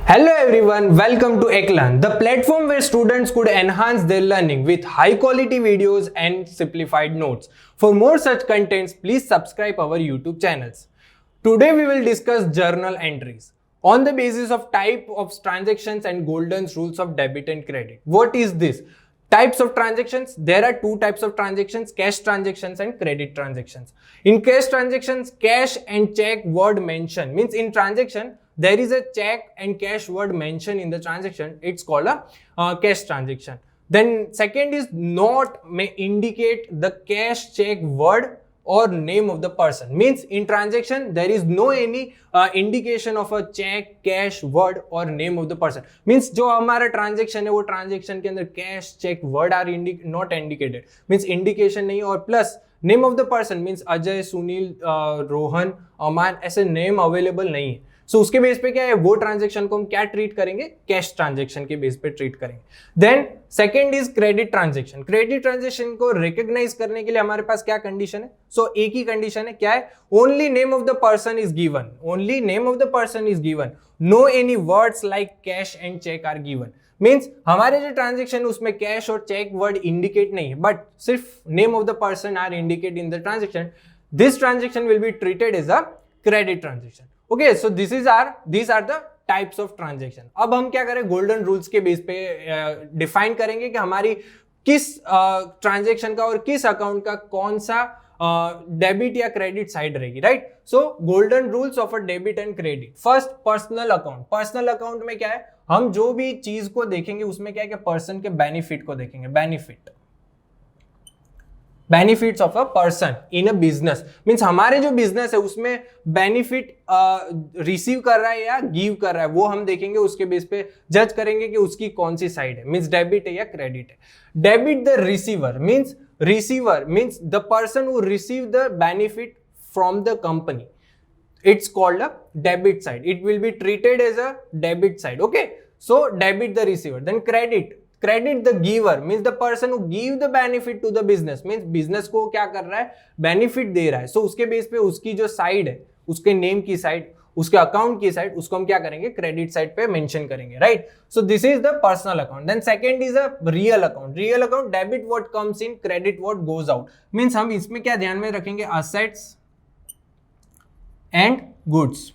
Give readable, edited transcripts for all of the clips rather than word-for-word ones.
Hello everyone, welcome to Eklan, the platform where students could enhance their learning with high quality videos and simplified notes. For more such contents, please subscribe our YouTube channels. Today we will discuss journal entries on the basis of type of transactions and golden rules of debit and credit. What is this? Types of transactions. There are two types of transactions, cash transactions and credit transactions. In cash transactions, cash and check word mention means in transaction there is a check and cash word mentioned in the transaction. It's called a cash transaction. Then second is not may indicate the cash check word or name of the person means in transaction there is no any indication of a check cash word or name of the person means जो हमारा transaction है वो transaction के अंदर cash check word are not indicated means indication नहीं और plus name of the person means Ajay Sunil Rohan अमान ऐसे name available नहीं है. सो उसके बेस पे क्या है वो ट्रांजेक्शन को हम क्या ट्रीट करेंगे कैश ट्रांजेक्शन के बेस पे ट्रीट करेंगे. Then second is credit transaction. Credit transaction को रिकॉग्नाइज करने के लिए हमारे पास क्या कंडीशन है. सो एक ही कंडीशन है क्या है only name of the person is given. Only name of the person is given. No any words like cash and cheque are given. Means हमारे जो ट्रांजेक्शन है उसमें कैश और चेक वर्ड इंडिकेट नहीं है बट सिर्फ name of the person are indicate in the transaction. This transaction will be treated as a credit transaction. Okay so these are the types of transaction. अब हम क्या करें golden rules के base पे define करेंगे कि हमारी किस ट्रांजेक्शन का और किस अकाउंट का कौन सा डेबिट या क्रेडिट साइड रहेगी. Right. So golden rules of a debit and credit. First personal account. Personal account में क्या है हम जो भी चीज को देखेंगे उसमें क्या है कि पर्सन के बेनिफिट को देखेंगे. Benefits of a person in a business means हमारे जो बिजनेस है उसमें बेनिफिट रिसीव कर रहा है या गिव कर रहा है वो हम देखेंगे. उसके बेस पे जज करेंगे कि उसकी कौन सी साइड है मीन्स डेबिट है या क्रेडिट है. Debit the receiver means the person who receive the benefit from the company. It's called a debit side. It will be treated as a debit side. Okay. So debit the receiver. Then credit the giver means the person who give the benefit to the business means business को क्या कर रहा है benefit दे रहा है. So उसके base पे उसकी जो साइड है उसके नेम की साइड उसके अकाउंट की साइड उसको हम क्या करेंगे क्रेडिट साइड पे मेंशन करेंगे. Right. So this is the personal account. Then second is a real account. Real account debit what comes in credit what goes out means हम इसमें क्या ध्यान में रखेंगे assets and goods.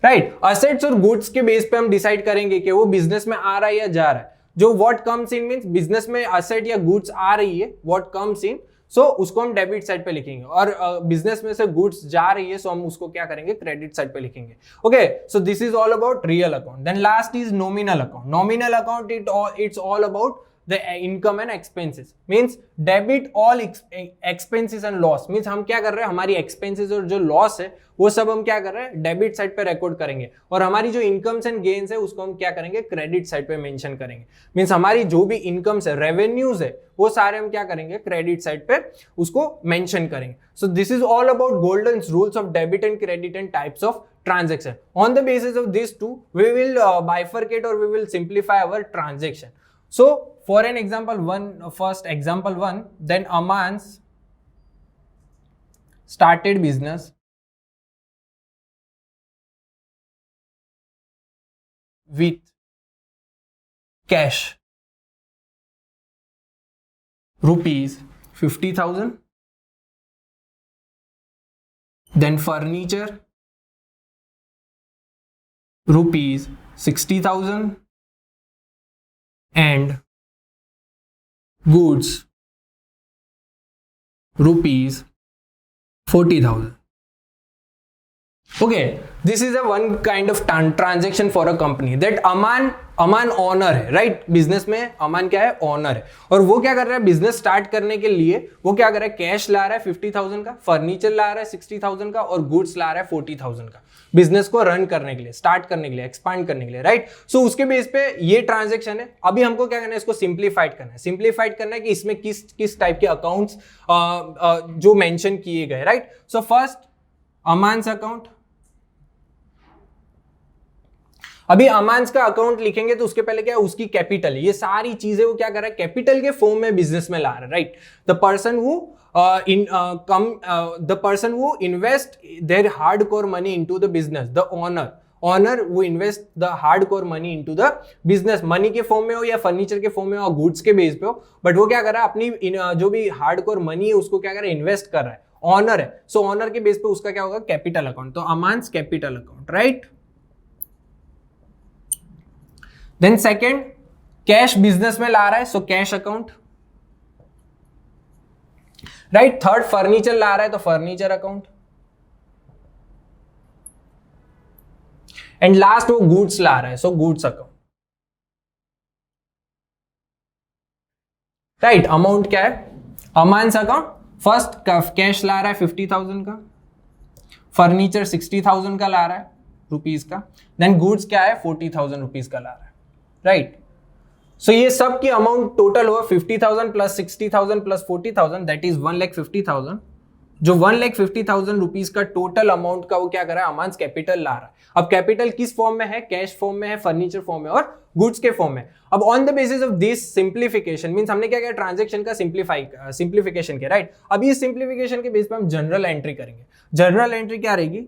Right. Assets और goods के base पे हम डिसाइड करेंगे कि वो बिजनेस में आ रहा है या जा रहा है. जो what comes in means business में असेट या गुड्स आ रही है व्हाट कम्स इन सो उसको हम डेबिट साइड पे लिखेंगे और बिजनेस में से गुड्स जा रही है सो हम उसको क्या करेंगे क्रेडिट साइड पे लिखेंगे. Okay so this is all about real account. Then last is nominal account. Nominal account it's all about the income and expenses means debit all expenses and loss means हम क्या कर रहे हैं हमारी expenses और जो loss है वो सब हम क्या कर रहे हैं डेबिट साइड पे रिकॉर्ड करेंगे और हमारी जो इनकम्स एंड गेन्स है उसको हम क्या करेंगे क्रेडिट साइड पे मेंशन करेंगे. मींस हमारी जो भी इनकम्स है रेवेन्यूज है वो सारे हम क्या करेंगे क्रेडिट साइड पे उसको मेंशन करेंगे. सो this is all about golden rules of debit and credit and types of transaction. On the basis of these two we will bifurcate or we will simplify our transaction. So for an example first example one, then Aman's started business with cash rupees 50,000, then furniture rupees 60,000 and goods rupees 40,000. Okay, this is a one kind of transaction for a company that Aman owner है. Right. Business में अमान क्या है honour है और वो क्या कर रहा है बिजनेस स्टार्ट करने के लिए वो क्या कर रहा है कैश ला रहा है 50,000 का, फर्नीचर ला रहा है 60,000 का और गुड्स ला रहा है 40,000 का बिजनेस को रन करने के लिए स्टार्ट करने के लिए एक्सपांड करने के लिए. राइट. सो उसके बेस पे ये ट्रांजेक्शन है. अभी हमको क्या करना है इसको सिंप्लीफाइड करना है कि इसमें किस टाइप के अकाउंट्स जो मेंशन किए गए. Right. So first Aman's account. अभी अमान्स का अकाउंट लिखेंगे तो उसके पहले क्या है उसकी कैपिटल है. ये सारी चीजें वो क्या कर रहा है कैपिटल के फॉर्म में बिजनेस में ला रहा है. Right. The person who invest their hardcore money into the business, the owner owner वो invest the hard core money into the business, money के फॉर्म में हो या फर्नीचर के फॉर्म में हो, गुड्स के बेस पे हो, बट वो क्या कर रहा है अपनी जो भी हार्ड कोर मनी है उसको क्या कर रहा है, इन्वेस्ट कर रहा है, ऑनर है। सो ऑनर के बेस पे उसका क्या होगा, कैपिटल अकाउंट। तो Aman's capital account, right. Then second, cash business में ला रहा है, so cash account, right. Third, furniture ला रहा है तो फर्नीचर अकाउंट, एंड लास्ट वो गुड्स ला रहा है, so goods account, right. Amount क्या है, अमांस अकाउंट, फर्स्ट कैश ला रहा है 50,000 का, फर्नीचर 60,000 का ला रहा है रुपीज का, देन गुड्स क्या है 40,000 रुपीज का ला रहा है, राइट। सो ये सब की अमाउंट टोटल हुआ 50,000 प्लस 60,000 प्लस 40,000, दैट इज 1,50,000। जो 1,50,000 रुपीज का टोटल अमाउंट का वो क्या कर रहा है, अमांस कैपिटल ला रहा है। अब कैपिटल किस फॉर्म में है, कैश फॉर्म में है, फर्नीचर फॉर्म में और गुड्स के फॉर्म में। अब on the basis of this simplification, means हमने क्या किया, ट्रांजैक्शन का सिंप्लीफिकेशन किया, राइट। अब इस सिंप्लीफिकेशन के बेस पे हम जनरल एंट्री करेंगे। जनरल एंट्री क्या रहेगी,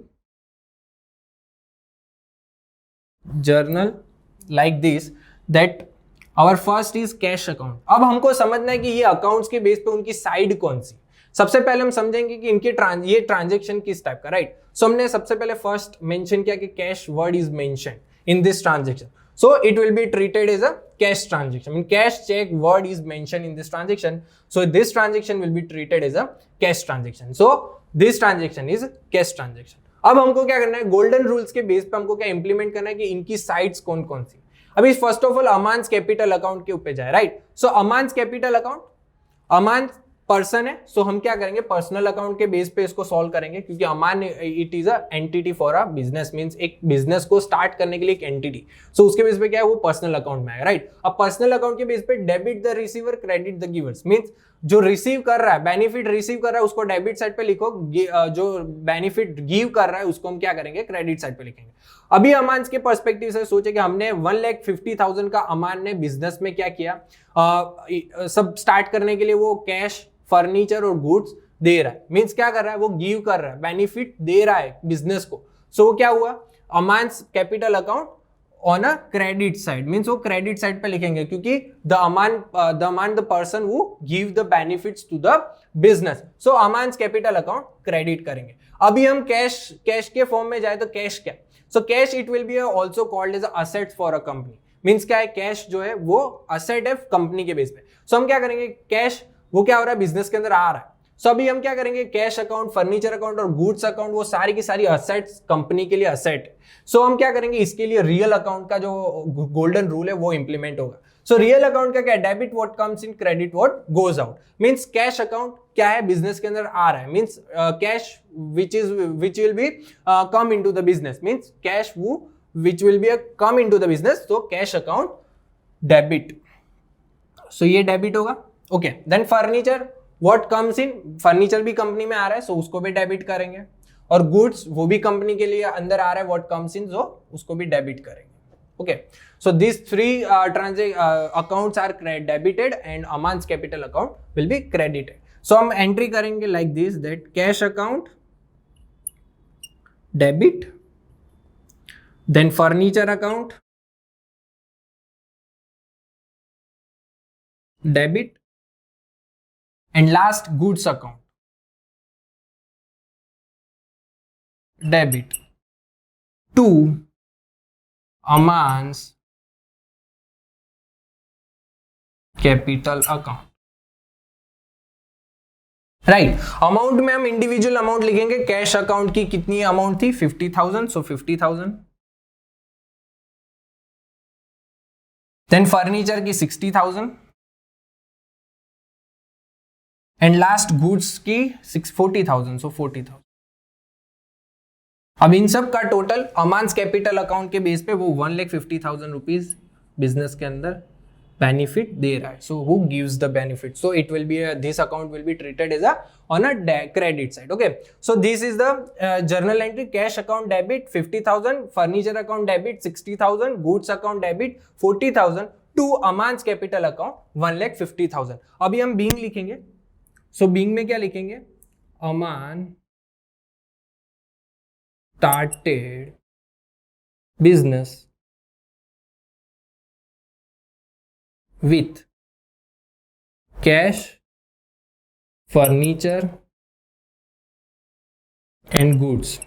journal like this, that our first is cash account. अब हमको समझना है कि ये अकाउंट्स के बेस पे उनकी साइड कौन सी। सबसे पहले हम समझेंगे कि इनके ये ट्रांजैक्शन किस टाइप का, राइट। सो हमने सबसे पहले फर्स्ट मेंशन किया कि cash word is mention in this transaction, so it will be treated as a cash transaction. Mean cash cheque word is mention in this transaction, so this transaction will be treated as a cash transaction, so this transaction is cash transaction. अब हमको क्या करना है, golden rules के base पे हमको क्या implement करना है कि इनकी साइड्स कौन कौन सी। अभी first of all Aman's capital account के ऊपर जाए, right. So Aman's capital account, Aman's person है, सो हम क्या करेंगे, पर्सनल अकाउंट के बेस पे इसको सॉल्व करेंगे, क्योंकि Aman it is a entity for a business, means एक बिजनेस को स्टार्ट करने के लिए एक एंटिटी, सो उसके बेस पे क्या है, वो पर्सनल अकाउंट में आएगा, राइट। अब पर्सनल अकाउंट के बेस पे debit the receiver, credit the givers, means जो रिसीव कर रहा है, बेनिफिट रिसीव कर रहा है उसको डेबिट साइड पे लिखो, जो बेनिफिट गिव कर रहा है उसको हम क्या करेंगे, क्रेडिट साइड पे लिखेंगे। अभी अमांस के पर्सपेक्टिव से सोचे कि हमने 1,50,000 का अमान ने बिजनेस में क्या किया, सब स्टार्ट करने के लिए वो कैश, फर्नीचर और गुड्स दे रहा है, मींस क्या कर रहा है, वो गिव कर रहा है, बेनिफिट दे रहा है बिजनेस को। सो क्या हुआ, Aman's capital account on a credit side, means वो क्रेडिट साइड पे लिखेंगे, क्योंकि द अमान द पर्सन वो give the benefits to the business, so Aman's capital account credit करेंगे। अभी हम कैश के फॉर्म में जाए तो कैश क्या, so cash it will be also called as assets for a company, means क्या है, कैश जो है वो असेट है कंपनी के बेस पे। सो हम क्या करेंगे, कैश वो क्या हो रहा है, बिजनेस के अंदर आ रहा है, सो अभी हम क्या करेंगे, कैश अकाउंट, फर्नीचर अकाउंट और गुड्स अकाउंट वो सारी की सारी असेट्स कंपनी के लिए असेट है। सो हम क्या करेंगे, इसके लिए रियल अकाउंट का जो गोल्डन रूल है वो इंप्लीमेंट होगा। सो रियल अकाउंट का क्या है, debit what comes in, credit what goes out, means cash account क्या है, बिजनेस के अंदर आ रहा है, means cash which will be come into the business, means cash वो which will be come into the business, तो कैश अकाउंट डेबिट, सो ये डेबिट होगा, okay. Then furniture what comes in, furniture भी कंपनी में आ रहा है, सो उसको भी डेबिट करेंगे, और गुड्स वो भी कंपनी के लिए अंदर आ रहा है, व्हाट कम्स इन, जो उसको भी डेबिट करेंगे, okay. So this three accounts are debited and Aman's capital account will be credited. So हम एंट्री करेंगे like this, that cash account debit, then furniture account debit, and last goods account debit to amounts capital account, right. Amount में हम individual amount लिखेंगे, cash account की कितनी amount थी, 50,000, सो 50,000, then furniture की 60,000, and last goods की 40,000, सो 40,000। अब इन सब का टोटल अमांस कैपिटल अकाउंट के बेस पे वो 1,50,000 रुपीज बिजनेस के अंदर बेनिफिट दे रहा है, so who gives the benefit, so it will be this account will be treated as a on a credit side, okay. So this is the journal entry, cash account debit 50,000, furniture account debit 60,000, goods account debit 40,000 to Aman's capital account 1,50,000। अभी हम being लिखेंगे, so being में क्या लिखेंगे, अमान started business with cash, furniture and goods.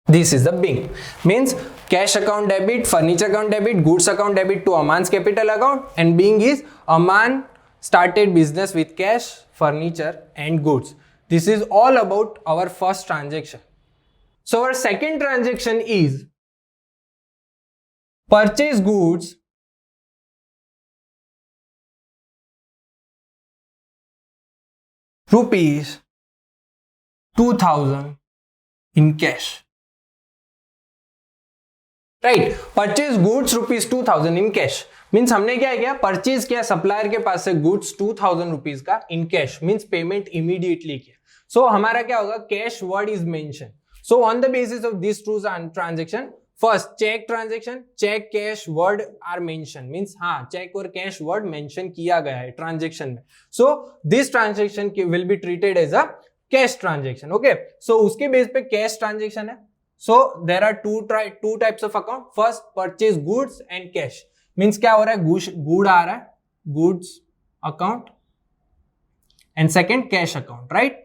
This is the BING. Means cash account debit, furniture account debit, goods account debit to Aman's capital account, and BING is Aman started business with cash, furniture and goods. This is all about our first transaction. So our second transaction is purchase goods rupees 2000 in cash. Right, purchase goods rupees 2000 in cash means हमने क्या किया, purchase किया supplier के पास से goods 2000 rupees का in cash means payment immediately किया. So हमारा क्या होगा, cash word is mention. So on the basis of this two transaction, first cheque transaction, cheque cash word are mention means हाँ cheque और cash word mention किया गया है transaction में. So this transaction will be treated as a cash transaction. Okay, so उसके base पे cash transaction है. So there are two types of account. First purchase goods and cash means क्या हो रहा है, good आ रहा है, goods account and second cash account, right?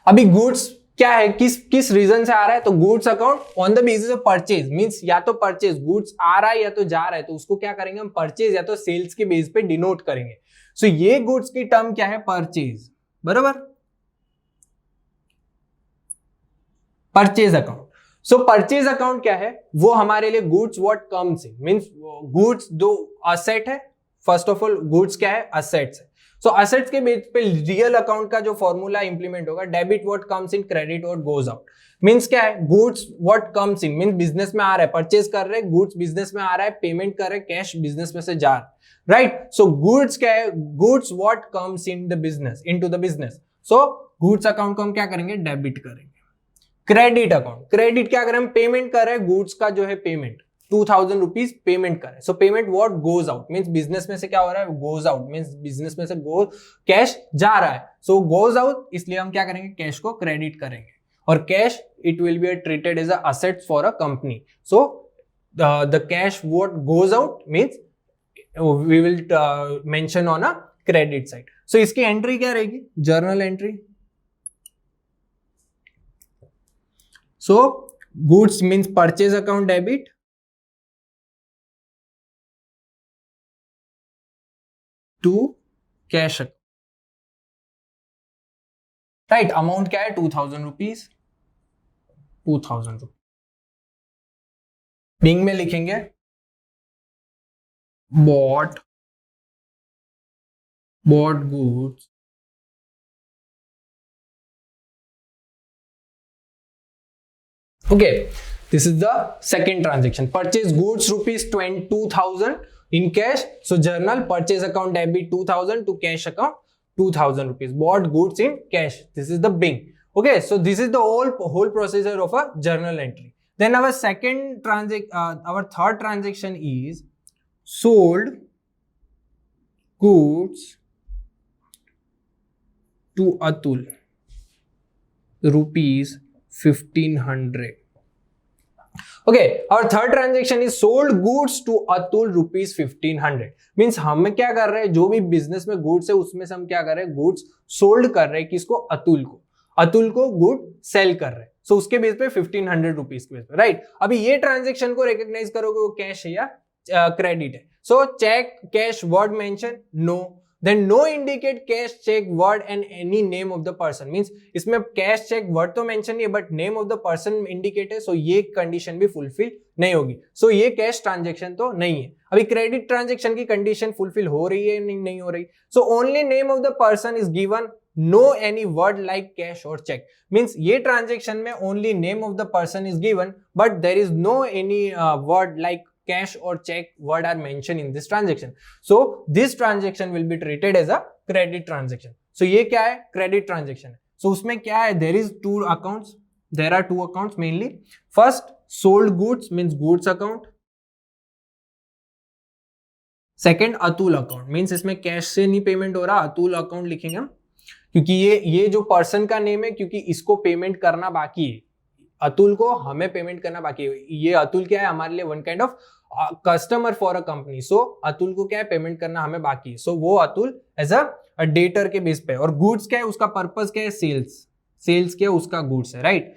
अभी goods क्या है, किस रीजन से आ रहा है, तो goods account on the basis of purchase means या तो purchase goods आ रहा है या तो जा रहा है, तो उसको क्या करेंगे हम, purchase या तो sales के बेस पे डिनोट करेंगे. So ये goods की टर्म क्या है, purchase, बराबर. Purchase account. सो परचेज अकाउंट क्या है, वो हमारे लिए goods what comes in means goods दो असेट है. फर्स्ट ऑफ ऑल गुड्स क्या है, असेट्स है. सो असेट्स के बेस पे रियल अकाउंट का जो फॉर्मूला इंप्लीमेंट होगा, debit what comes in, credit what goes out. Means क्या है, goods what comes in means business में आ रहा है, परचेज कर रहे हैं, गुड्स बिजनेस में आ रहा है, पेमेंट कर रहे हैं, कैश बिजनेस में से जा रहा है, राइट. सो गुड्स क्या है, goods what comes in the business, into the business. So goods account को हम क्या करेंगे, डेबिट करेंगे. क्रेडिट अकाउंट, क्रेडिट क्या करें हम, पेमेंट कर रहे हैं, गुड्स का जो है पेमेंट 2000 रुपीज पेमेंट करें. सो payment what goes out means business में से क्या हो रहा है, गोज आउट मींस बिजनेस में से कैश जा रहा है. सो गोज आउट, इसलिए हम क्या करेंगे, कैश को क्रेडिट करेंगे. और cash it will be treated as a asset for a company. So the cash what goes out means we will mention on a credit side. So इसकी एंट्री क्या रहेगी, journal entry. So goods means purchase account debit to cash account, right? Amount क्या है, 2000 rupees, 2000 rupees. Bing में लिखेंगे bought goods okay. This is the second transaction. Purchase goods rupees 2000 in cash. So journal purchase account debit 2000 to cash account 2000 rupees. Bought goods in cash. This is the BING. Okay. So this is the whole procedure of a journal entry. Then our our third transaction is sold goods to Atul rupees 1500. Okay, our third transaction is sold goods to Atul rupees 1500. Means हम क्या कर रहे हैं, जो भी business में goods है उसमें से हम क्या कर रहे हैं, गुड्स सोल्ड कर रहे हैं किसको, अतुल को गुड सेल कर रहे हैं. सो उसके बेस पे 1500 रुपीज के बेस पे, राइट. अभी ये ट्रांजेक्शन को रिकॉग्नाइज करोगे वो कैश है या क्रेडिट है. So cheque cash word mention no, then no indicate cash check word and any name of the person means इसमें cash check word तो mention नहीं है but name of the person indicate है. so ये condition भी fulfill नहीं होगी. so ये cash transaction तो नहीं है. अभी credit transaction की condition fulfill हो रही है नहीं हो रही. so only name of the person is given, no any word like cash or check means ये transaction में only name of the person is given but there is no any word like cash or check word are mentioned in this transaction. So this transaction will be treated as a credit transaction. So ये क्या है, credit transaction है. So उसमें क्या है, there is two accounts, there are two accounts mainly. First sold goods means goods account. Second Atul account means इसमें cash से नहीं पेमेंट हो रहा, अतुल account लिखेंगे हम. क्योंकि ये जो पर्सन का नेम है, क्योंकि इसको पेमेंट करना बाकी है, अतुल को हमें पेमेंट करना बाकी है। ये अतुल क्या है, हमारे लिए one kind of customer for a company. So Atul को क्या है, पेमेंट करना हमें बाकी है। सो वो अतुल एज अ डेटर के बेस पे। और गुड्स क्या है, उसका पर्पस क्या है, सेल्स क्या है, उसका गुड्स है, राइट।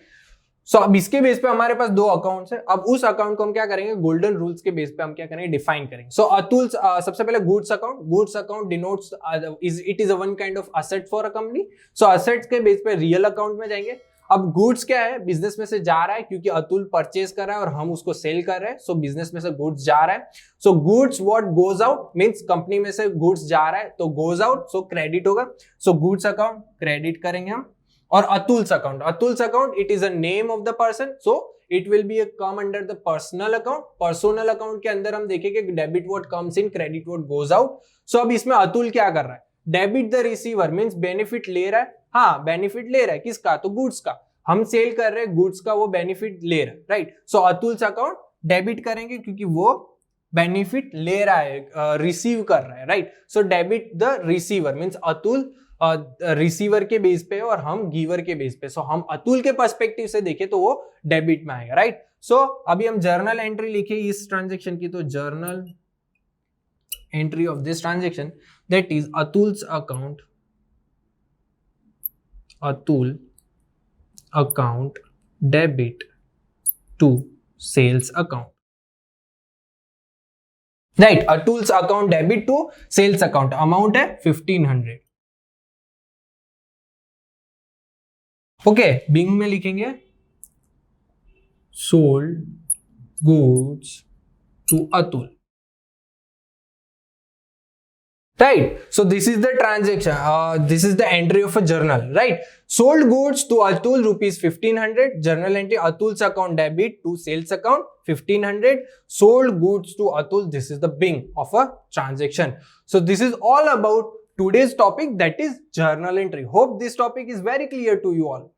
सो अब इसके बेस पे हमारे पास दो अकाउंट्स है। अब उस अकाउंट को हम क्या करेंगे, गोल्डन रूल्स के बेस पे हम क्या करेंगे, डिफाइन करेंगे। सो अतुल सबसे पहले goods account denotes it is a one kind of asset for a company. So assets के बेस पे रियल अकाउंट में जाएंगे। अब गुड्स क्या है, बिजनेस में से जा रहा है, क्योंकि अतुल परचेज कर रहा है और हम उसको सेल कर रहे हैं। सो बिजनेस में से गुड्स जा रहा है। So goods what goes out means company में से गुड्स जा रहा है तो गोज आउट, सो क्रेडिट होगा। सो गुड्स अकाउंट क्रेडिट करेंगे हम। और Atul's account it is a name of the person, so it will be come under the personal account. Personal account के अंदर हम देखेंगे debit what comes in, credit what goes out. So अब इसमें अतुल क्या कर रहा है, debit the receiver means benefit ले रहा है। हाँ, बेनिफिट ले रहा है किसका, तो गुड्स का। हम सेल कर रहे हैं गुड्स का, वो बेनिफिट ले रहा है, राइट। सो अतुल्स अकाउंट डेबिट करेंगे क्योंकि वो बेनिफिट ले रहा है, रिसीव कर रहा है, right. So debit the receiver means Atul receiver के बेस पे और हम गिवर के बेस पे। सो हम अतुल के पर्सपेक्टिव से देखें तो वो डेबिट में आएगा, राइट। सो अभी हम जर्नल एंट्री लिखे इस ट्रांजेक्शन की, तो journal entry of this transaction that is Atul's account, Atul account debit to sales account, right. Atul's account debit to sales account, amount है 1500। ओके, बिंग में लिखेंगे sold goods to Atul, right? So this is the transaction, this is the entry of a journal, right? Sold goods to Atul rupees 1500, journal entry Atul's account debit to sales account 1500, sold goods to Atul, this is the Bing of a transaction. So this is all about today's topic, that is journal entry. Hope this topic is very clear to you all.